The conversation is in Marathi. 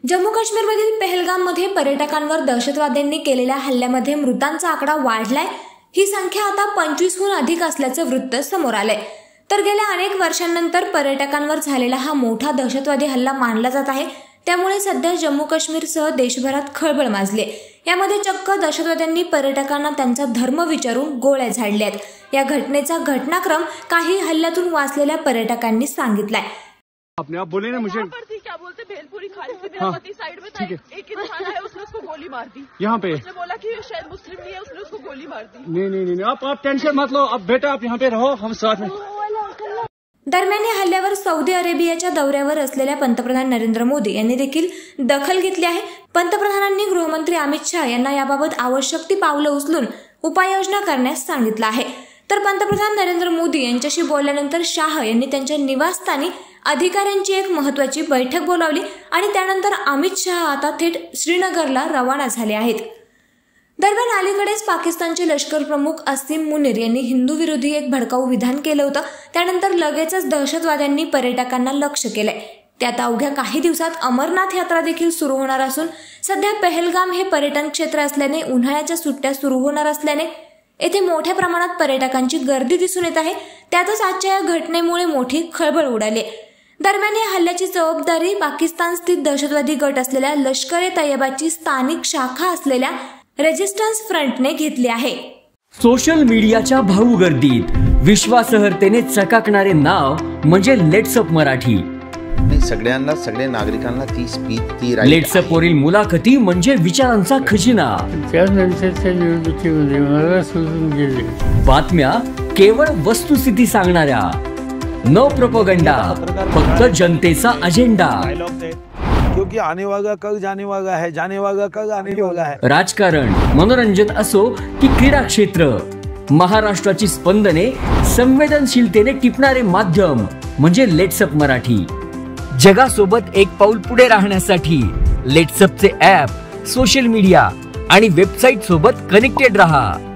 जम्मू काश्मीरमधील पहलगाममध्ये पर्यटकांवर दहशतवाद्यांनी केलेल्या हल्ल्यामध्ये मृतांचा आकडा वाढलाय। ही संख्या आता 25हून अधिक असल्याचं वृत्त समोर आलंय। तर गेल्या अनेक वर्षांनंतर पर्यटकांवर झालेला हा मोठा दहशतवादी हल्ला मानला जात आहे। त्यामुळे सध्या जम्मू काश्मीरसह देशभरात खळबळ माजली। यामध्ये चक्क दहशतवाद्यांनी पर्यटकांना त्यांचा धर्म विचारून गोळ्या झाडल्यात। या घटनेचा घटनाक्रम काही हल्ल्यातून वाचलेल्या पर्यटकांनी सांगितलाय। अपने आप बोले ना मुझे क्या बोलते भेलपुरी खाली से मेरा पति साइड में था, एक इंसान है उसने उसको गोली मार दी। यहाँ पे उसने बोला कि शायद मुस्लिम नहीं है, उसने उसको गोली मार दी। नहीं आप टेंशन मत लो, अब बेटा आप यहाँ पे रहो, हम साथ में। दरम्यान या हल्ल्यावर सौदी अरेबियाच्या दौऱ्यावर असलेल्या पंतप्रधान नरेंद्र मोदी यांनी देखील दखल घेतली आहे। पंतप्रधानांनी गृहमंत्री अमित शहा यांना याबाबत आवश्यक ती पावलं उचलून उपाययोजना करण्यास सांगितलं आहे। तर पंतप्रधान नरेंद्र मोदी यांच्याशी बोलल्यानंतर शाह यांनी त्यांच्या निवासस्थानी अधिकाऱ्यांची एक महत्त्वाची बैठक बोलावली आणि त्यानंतर अमित शहा आता थेट श्रीनगरला रवाना झाले आहेत। दरम्यान अलीकडेच पाकिस्तानचे लष्कर प्रमुख असीम मुनीर यांनी हिंदू विरोधी एक भडकाऊ विधान केलं होतं। त्यानंतर लगेचच दहशतवाद्यांनी पर्यटकांना लक्ष्य केलंय। त्यात अवघ्या काही दिवसात अमरनाथ यात्रा देखील सुरू होणार असून सध्या पहलगाम हे पर्यटन क्षेत्र असल्याने उन्हाळ्याच्या सुट्ट्या सुरू होणार असल्याने येथे मोठ्या प्रमाणात पर्यटकांची गर्दी दिसून येत आहे। त्यातच आजच्या या घटनेमुळे मोठी खळबळ उडाली। दरम्यान या हल्ल्याची जबाबदारी पाकिस्तान स्थित दहशतवादी गट असलेल्या लष्कर-ए-तैयबाची स्थानिक शाखा असलेल्या रेजिस्टन्स फ्रंटने घेतली आहे। सोशल मीडियाच्या भाऊ गर्दीत विश्वासार्हतेने चकाकणारे नाव म्हणजे लेट्सअप मराठी। सगळ्यांना, सगळ्या नागरिकांना ती स्पीच, ती लेट्सअप वरील मुलाखती म्हणजे विचारांचा खजिना। त्यानंतरच्या निवडणुकीमध्ये मला सोडून गेले। बातम्या केवळ वस्तुस्थिती सांगणाऱ्या, नो प्रोपोगंडा, फक्त जनतेचा अजेंडा। क्योंकि आने वाला कल जाने वाला है, जाने वाला कल आने वाला है। राजकारण, मनोरंजन असो की क्रीडा क्षेत्र, महाराष्ट्राची स्पंदने संवेदनशीलतेने टिपणारे माध्यम म्हणजे लेट्सअप मराठी। जगासोबत एक पाऊल पुढे राहण्यासाठी लेट्सअपचे ॲप, सोशल मीडिया आणि वेबसाईट सोबत कनेक्टेड रहा।